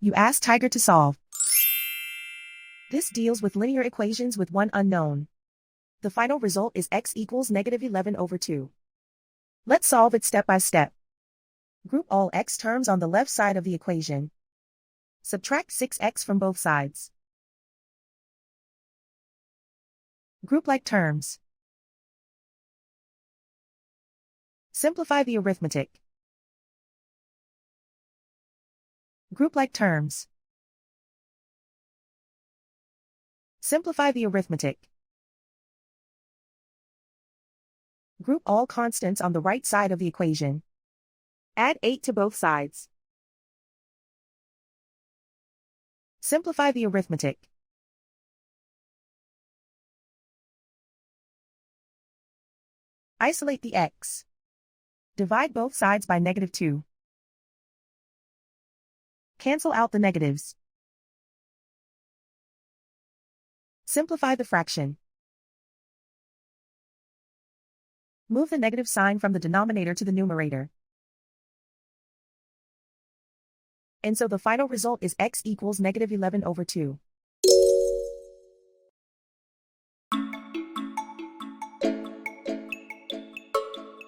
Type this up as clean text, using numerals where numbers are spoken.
You ask Tiger to solve. This deals with linear equations with one unknown. The final result is x equals -11/2. Let's solve it step by step. Group all x terms on the left side of the equation. Subtract 6x from both sides. Group like terms. Simplify the arithmetic. Group like terms. Simplify the arithmetic. Group all constants on the right side of the equation. Add 8 to both sides. Simplify the arithmetic. Isolate the x. Divide both sides by -2. Cancel out the negatives. Simplify the fraction. Move the negative sign from the denominator to the numerator. And so the final result is x equals -11/2.